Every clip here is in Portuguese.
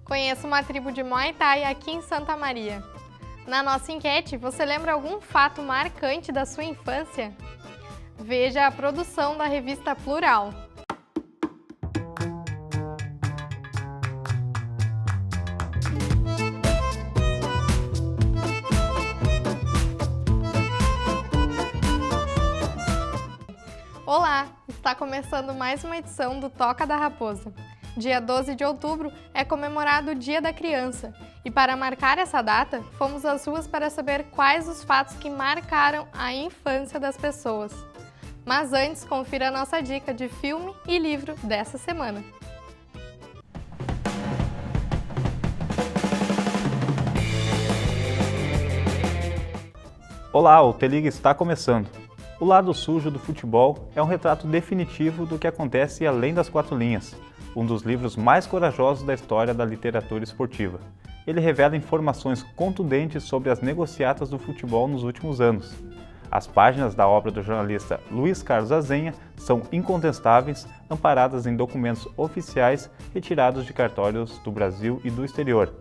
Conheço uma tribo de Muay Thai aqui em Santa Maria. Na nossa enquete, você lembra algum fato marcante da sua infância? Veja a produção da revista Plural. Olá! Está começando mais uma edição do Toca da Raposa. Dia 12 de outubro é comemorado o Dia da Criança e para marcar essa data, fomos às ruas para saber quais os fatos que marcaram a infância das pessoas. Mas antes, confira a nossa dica de filme e livro dessa semana. Olá, o T-Liga está começando. O Lado Sujo do Futebol é um retrato definitivo do que acontece além das quatro linhas, um dos livros mais corajosos da história da literatura esportiva. Ele revela informações contundentes sobre as negociatas do futebol nos últimos anos. As páginas da obra do jornalista Luiz Carlos Azenha são incontestáveis, amparadas em documentos oficiais retirados de cartórios do Brasil e do exterior.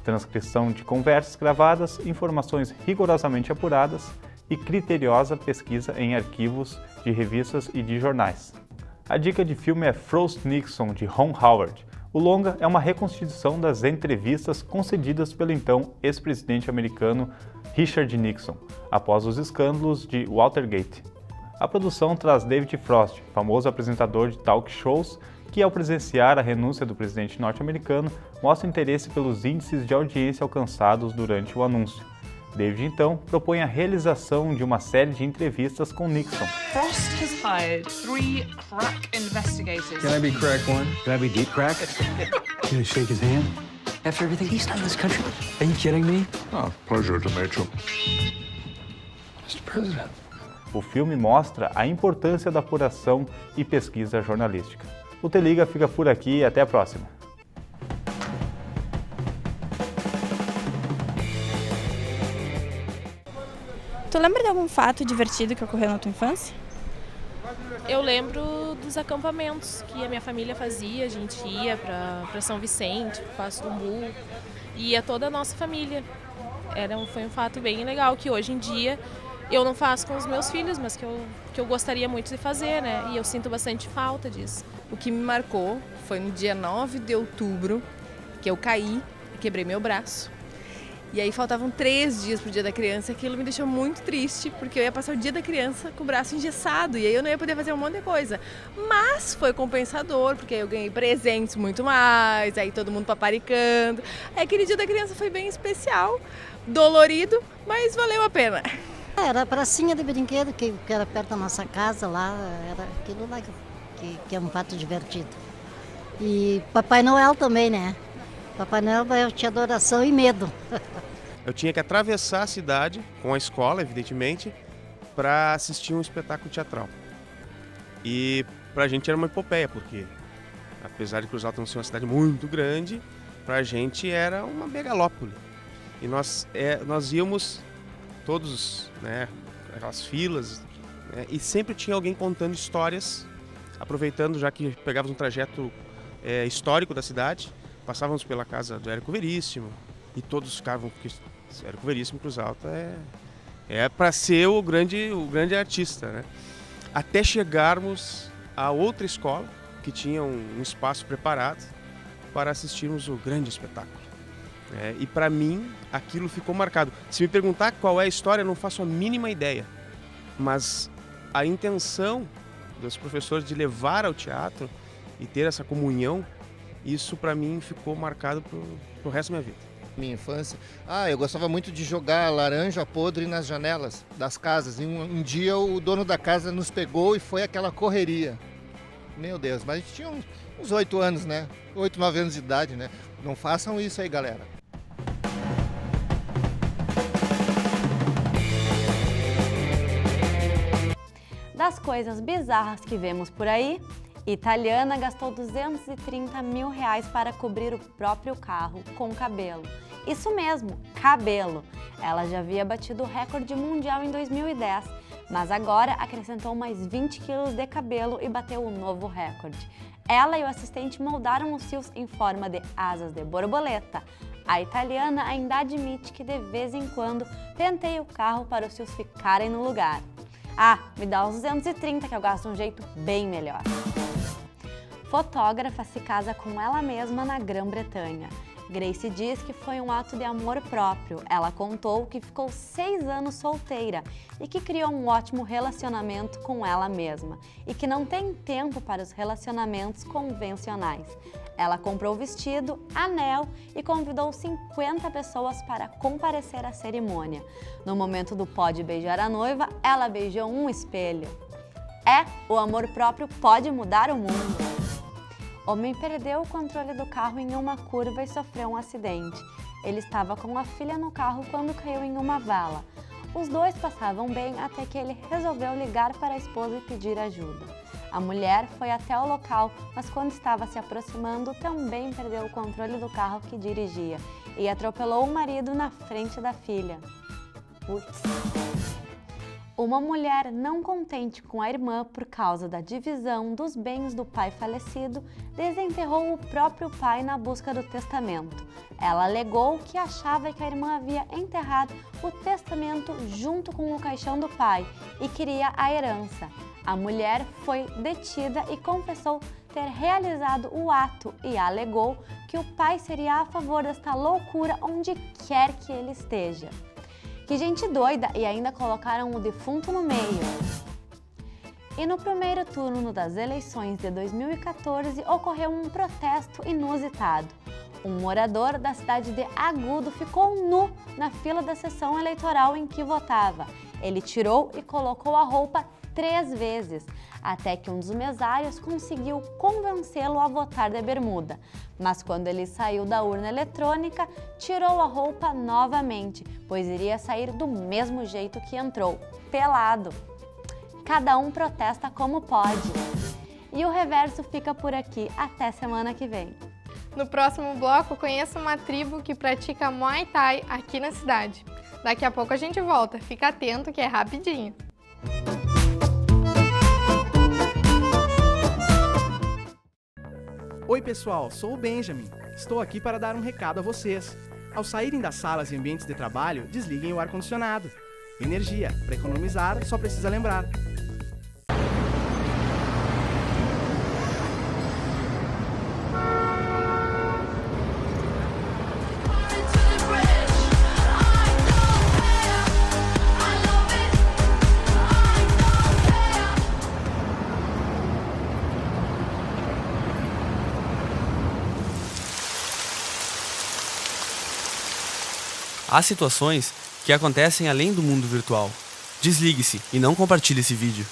Transcrição de conversas gravadas, informações rigorosamente apuradas e criteriosa pesquisa em arquivos de revistas e de jornais. A dica de filme é Frost Nixon, de Ron Howard. O longa é uma reconstituição das entrevistas concedidas pelo então ex-presidente americano Richard Nixon, após os escândalos de Watergate. A produção traz David Frost, famoso apresentador de talk shows, que ao presenciar a renúncia do presidente norte-americano, mostra interesse pelos índices de audiência alcançados durante o anúncio. David, então, propõe a realização de uma série de entrevistas com Nixon. Frost has hired 3 crack investigators. Can I be crack one? Can I be deep crack? Can I shake his hand? After everything he's done in this country? Are you kidding me? Oh, pleasure to meet you. Mr. President. O filme mostra a importância da apuração e pesquisa jornalística. O T-Liga fica por aqui e até a próxima. Tu lembra de algum fato divertido que ocorreu na tua infância? Eu lembro dos acampamentos que a minha família fazia, a gente ia para São Vicente, para Passo do Umbu, ia toda a nossa família. Foi um fato bem legal, que hoje em dia eu não faço com os meus filhos, mas que eu gostaria muito de fazer, né? E eu sinto bastante falta disso. O que me marcou foi no dia 9 de outubro, que eu caí e quebrei meu braço. E aí faltavam 3 dias pro Dia da Criança, aquilo me deixou muito triste, porque eu ia passar o Dia da Criança com o braço engessado, e aí eu não ia poder fazer um monte de coisa. Mas foi compensador, porque aí eu ganhei presentes muito mais, aí todo mundo paparicando. Aí aquele Dia da Criança foi bem especial, dolorido, mas valeu a pena. Era a pracinha de brinquedo, que era perto da nossa casa lá, era aquilo lá que é um fato divertido. E Papai Noel também, né? Papai Noel eu tinha adoração e medo. Eu tinha que atravessar a cidade, com a escola, evidentemente, para assistir um espetáculo teatral. E pra gente era uma epopeia, porque apesar de Cruz Alta não ser uma cidade muito grande, pra gente era uma megalópole. E nós íamos todos, né, aquelas filas, né, e sempre tinha alguém contando histórias, aproveitando já que pegávamos um trajeto histórico da cidade. Passávamos pela casa do Érico Veríssimo e todos ficavam, porque Érico Veríssimo, Cruz Alta, é para ser o grande artista, né? Até chegarmos a outra escola que tinha um espaço preparado para assistirmos o grande espetáculo. E para mim aquilo ficou marcado. Se me perguntar qual é a história, eu não faço a mínima ideia, mas a intenção dos professores de levar ao teatro e ter essa comunhão, isso para mim ficou marcado pro resto da minha vida. Minha infância, eu gostava muito de jogar laranja podre nas janelas das casas. E um dia o dono da casa nos pegou e foi aquela correria. Meu Deus, mas a gente tinha uns 8 anos, né? 8, 9 anos de idade, né? Não façam isso aí, galera. Das coisas bizarras que vemos por aí, italiana gastou R$230 mil para cobrir o próprio carro com cabelo. Isso mesmo, cabelo! Ela já havia batido o recorde mundial em 2010, mas agora acrescentou mais 20 quilos de cabelo e bateu um novo recorde. Ela e o assistente moldaram os fios em forma de asas de borboleta. A italiana ainda admite que de vez em quando penteia o carro para os fios ficarem no lugar. Ah, me dá os 230 que eu gasto um jeito bem melhor. Fotógrafa se casa com ela mesma na Grã-Bretanha. Grace diz que foi um ato de amor próprio. Ela contou que ficou 6 anos solteira e que criou um ótimo relacionamento com ela mesma e que não tem tempo para os relacionamentos convencionais. Ela comprou vestido, anel e convidou 50 pessoas para comparecer à cerimônia. No momento do pode beijar a noiva, ela beijou um espelho. O amor próprio pode mudar o mundo. Homem perdeu o controle do carro em uma curva e sofreu um acidente. Ele estava com a filha no carro quando caiu em uma vala. Os dois passavam bem até que ele resolveu ligar para a esposa e pedir ajuda. A mulher foi até o local, mas quando estava se aproximando, também perdeu o controle do carro que dirigia e atropelou o marido na frente da filha. Putz! Uma mulher não contente com a irmã por causa da divisão dos bens do pai falecido, desenterrou o próprio pai na busca do testamento. Ela alegou que achava que a irmã havia enterrado o testamento junto com o caixão do pai e queria a herança. A mulher foi detida e confessou ter realizado o ato e alegou que o pai seria a favor desta loucura onde quer que ele esteja. Que gente doida, e ainda colocaram o defunto no meio. E no primeiro turno das eleições de 2014 ocorreu um protesto inusitado. Um morador da cidade de Agudo ficou nu na fila da sessão eleitoral em que votava. Ele tirou e colocou a roupa 3 vezes, até que um dos mesários conseguiu convencê-lo a votar de bermuda. Mas quando ele saiu da urna eletrônica, tirou a roupa novamente, pois iria sair do mesmo jeito que entrou, pelado. Cada um protesta como pode. E o reverso fica por aqui. Até semana que vem. No próximo bloco, conheça uma tribo que pratica Muay Thai aqui na cidade. Daqui a pouco a gente volta. Fica atento que é rapidinho. Oi pessoal, sou o Benjamin. Estou aqui para dar um recado a vocês. Ao saírem das salas e ambientes de trabalho, desliguem o ar-condicionado. Energia, para economizar, só precisa lembrar. Há situações que acontecem além do mundo virtual. Desligue-se e não compartilhe esse vídeo.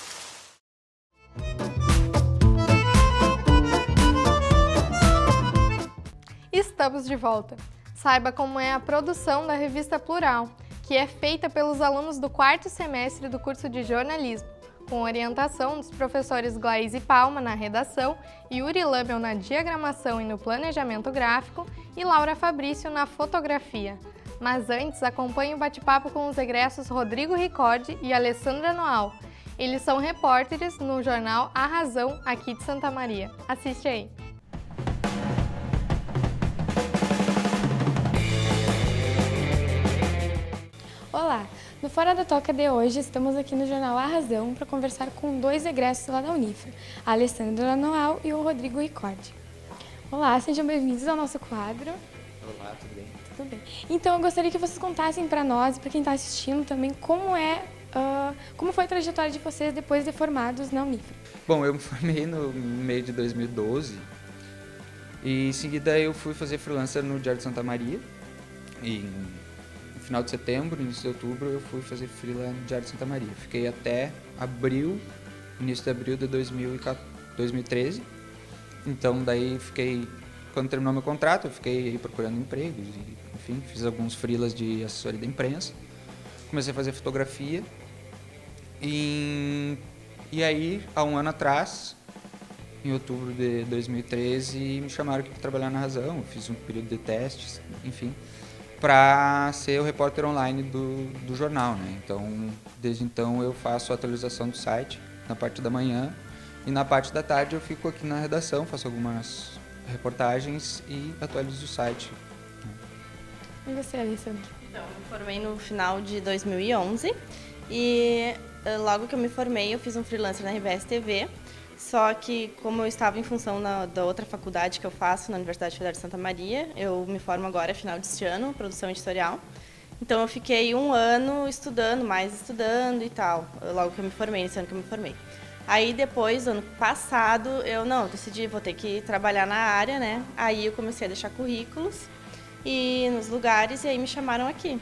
Estamos de volta. Saiba como é a produção da revista Plural, que é feita pelos alunos do 4º semestre do curso de jornalismo, com orientação dos professores Glaise Palma na redação, Yuri Lamel na diagramação e no planejamento gráfico e Laura Fabrício na fotografia. Mas antes, acompanhe o bate-papo com os egressos Rodrigo Ricordi e Alessandra Noal. Eles são repórteres no jornal A Razão, aqui de Santa Maria. Assiste aí! Olá! No Fora da Toca de hoje, estamos aqui no jornal A Razão para conversar com 2 egressos lá da Unifra, a Alessandra Noal e o Rodrigo Ricordi. Olá, sejam bem-vindos ao nosso quadro. Olá, tudo bem? Tudo bem. Então, eu gostaria que vocês contassem para nós, para quem está assistindo também, como foi a trajetória de vocês depois de formados na Unifra. Bom, eu me formei no meio de 2012 e em seguida eu fui fazer freelancer no Diário de Santa Maria. E no final de setembro, início de outubro, eu fui fazer freela no Diário de Santa Maria. Fiquei até início de abril de 2013. Então, daí quando terminou meu contrato, eu fiquei procurando empregos e, enfim, fiz alguns freelas de assessoria da imprensa. Comecei a fazer fotografia e aí, há um ano atrás, em outubro de 2013, me chamaram aqui para trabalhar na Razão. Eu fiz um período de testes, enfim, para ser o repórter online do jornal, né? Então, desde então, eu faço a atualização do site na parte da manhã E na parte da tarde eu fico aqui na redação, faço algumas reportagens e atualizo o site. E você, Alessandra? Então, eu me formei no final de 2011 e logo que eu me formei eu fiz um freelancer na RBS TV, só que como eu estava em função da outra faculdade que eu faço na Universidade Federal de Santa Maria, eu me formo agora final deste ano, produção editorial, então eu fiquei um ano estudando e tal, logo que eu me formei, nesse ano que eu me formei. Aí depois, ano passado, eu decidi, vou ter que trabalhar na área, né? Aí eu comecei a deixar currículos e nos lugares, e aí me chamaram aqui.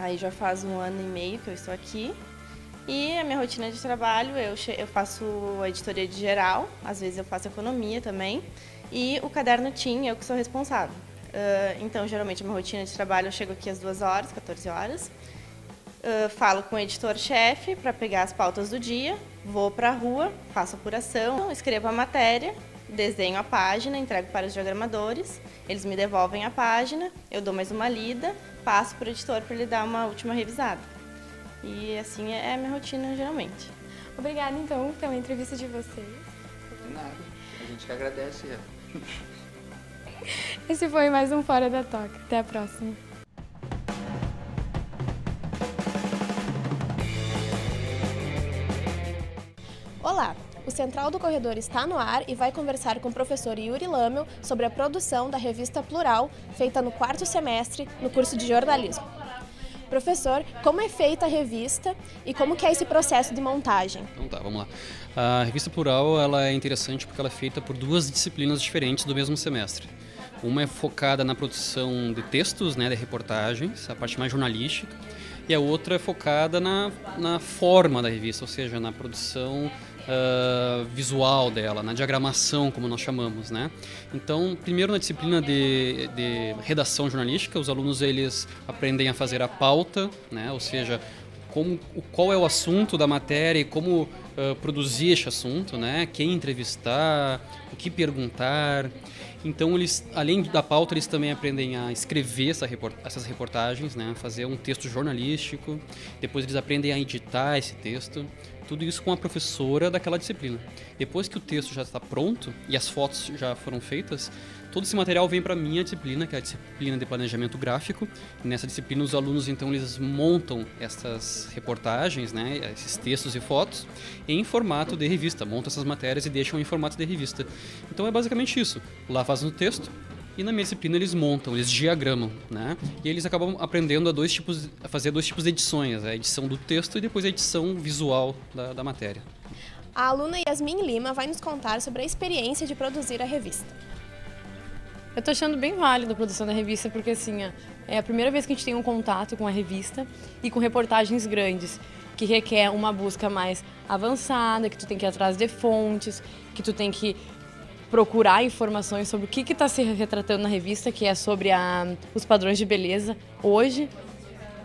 Aí já faz 1 ano e meio que eu estou aqui. E a minha rotina de trabalho, eu faço a editoria de geral, às vezes eu faço economia também. E o caderno Tim, eu que sou responsável. Então, geralmente, a minha rotina de trabalho, eu chego aqui às 2 horas, 14 horas. Falo com o editor-chefe para pegar as pautas do dia, vou para a rua, faço apuração, escrevo a matéria, desenho a página, entrego para os diagramadores, eles me devolvem a página, eu dou mais uma lida, passo para o editor para ele dar uma última revisada. E assim é a minha rotina geralmente. Obrigada então pela entrevista de vocês. De nada, a gente que agradece. Esse foi mais um Fora da Toca. Até a próxima. Olá! O Central do Corredor está no ar e vai conversar com o professor Yuri Lamel sobre a produção da revista Plural, feita no 4º semestre no curso de jornalismo. Professor, como é feita a revista e como que é esse processo de montagem? Então tá, vamos lá. A revista Plural ela é interessante porque ela é feita por 2 disciplinas diferentes do mesmo semestre. Uma é focada na produção de textos, né, de reportagens, a parte mais jornalística, e a outra é focada na forma da revista, ou seja, na produção visual dela, na diagramação, como nós chamamos, né? Então, primeiro na disciplina de redação jornalística, os alunos eles aprendem a fazer a pauta, né? Ou seja, qual é o assunto da matéria e como produzir este assunto, né? Quem entrevistar, o que perguntar. Então, eles, além da pauta, eles também aprendem a escrever essas reportagens, né? Fazer um texto jornalístico. Depois, eles aprendem a editar esse texto. Tudo isso com a professora daquela disciplina. Depois que o texto já está pronto e as fotos já foram feitas, todo esse material vem para a minha disciplina, que é a disciplina de planejamento gráfico. Nessa disciplina, os alunos, então, eles montam essas reportagens, né, esses textos e fotos, em formato de revista. Montam essas matérias e deixam em formato de revista. Então, é basicamente isso. Lá fazem o texto e na minha disciplina eles montam, eles diagramam, né? E eles acabam aprendendo a fazer 2 tipos de edições, a edição do texto e depois a edição visual da matéria. A aluna Yasmin Lima vai nos contar sobre a experiência de produzir a revista. Eu tô achando bem válido a produção da revista, porque assim, é a primeira vez que a gente tem um contato com a revista e com reportagens grandes, que requer uma busca mais avançada, que tu tem que ir atrás de fontes, que tu tem que procurar informações sobre o que está se retratando na revista, que é sobre os padrões de beleza hoje.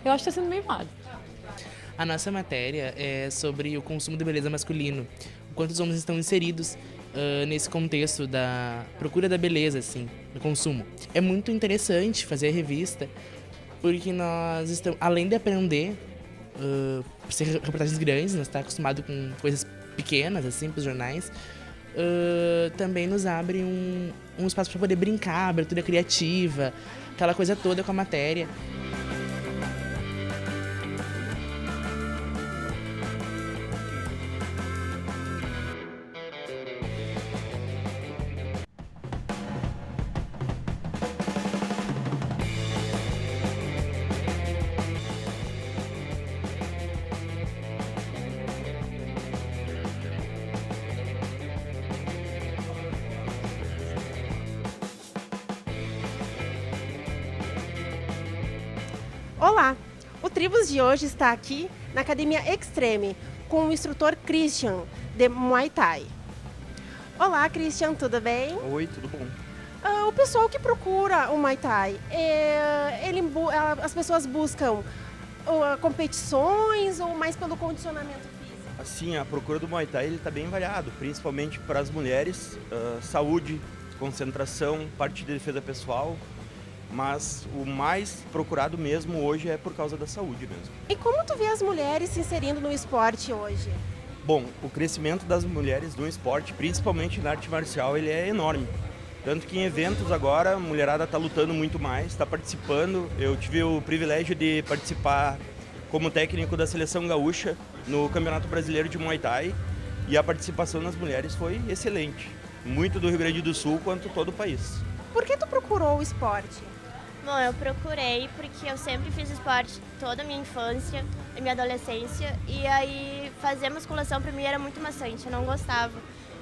Eu acho que está sendo bem válido. A nossa matéria é sobre o consumo de beleza masculino, o quanto os homens estão inseridos nesse contexto da procura da beleza, assim, no consumo. É muito interessante fazer a revista, porque nós estamos, além de aprender, por ser reportagens grandes, nós estamos acostumados com coisas pequenas, assim, para os jornais, também nos abre um espaço para poder brincar, abertura criativa, aquela coisa toda com a matéria. Olá! O Tribos de hoje está aqui na Academia Extreme com o instrutor Christian, de Muay Thai. Olá, Christian, tudo bem? Oi, tudo bom? O pessoal que procura o Muay Thai, as pessoas buscam competições ou mais pelo condicionamento físico? Assim, a procura do Muay Thai está bem variado, principalmente para as mulheres, saúde, concentração, parte de defesa pessoal. Mas o mais procurado mesmo hoje é por causa da saúde mesmo. E como tu vê as mulheres se inserindo no esporte hoje? Bom, o crescimento das mulheres no esporte, principalmente na arte marcial, ele é enorme. Tanto que em eventos agora a mulherada está lutando muito mais, está participando. Eu tive o privilégio de participar como técnico da seleção gaúcha no Campeonato Brasileiro de Muay Thai e a participação das mulheres foi excelente. Muito do Rio Grande do Sul quanto todo o país. Por que tu procurou o esporte? Bom, eu procurei porque eu sempre fiz esporte toda a minha infância e minha adolescência, e aí fazer musculação para mim era muito maçante, eu não gostava.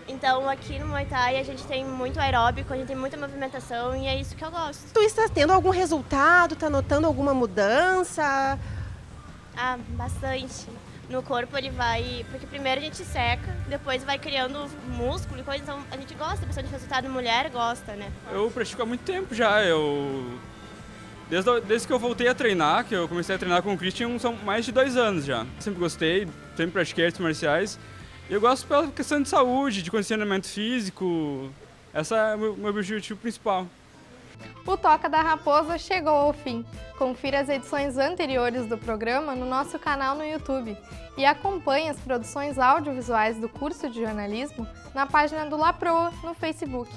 Então aqui no Muay Thai a gente tem muito aeróbico, a gente tem muita movimentação e é isso que eu gosto. Tu está tendo algum resultado? Tá notando alguma mudança? Ah, bastante. No corpo ele vai, porque primeiro a gente seca, depois vai criando músculo e coisa, então a gente gosta, bastante resultado, mulher gosta, né? Eu pratico há muito tempo já, Desde que eu voltei a treinar, que eu comecei a treinar com o Christian, são mais de 2 anos já. Sempre gostei, sempre pratiquei artes marciais. E eu gosto pela questão de saúde, de condicionamento físico. Esse é o meu objetivo principal. O Toca da Raposa chegou ao fim. Confira as edições anteriores do programa no nosso canal no YouTube e acompanhe as produções audiovisuais do curso de jornalismo na página do LaProa no Facebook.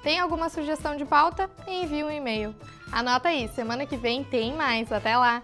Tem alguma sugestão de pauta? Envie um e-mail. Anota aí, semana que vem tem mais. Até lá!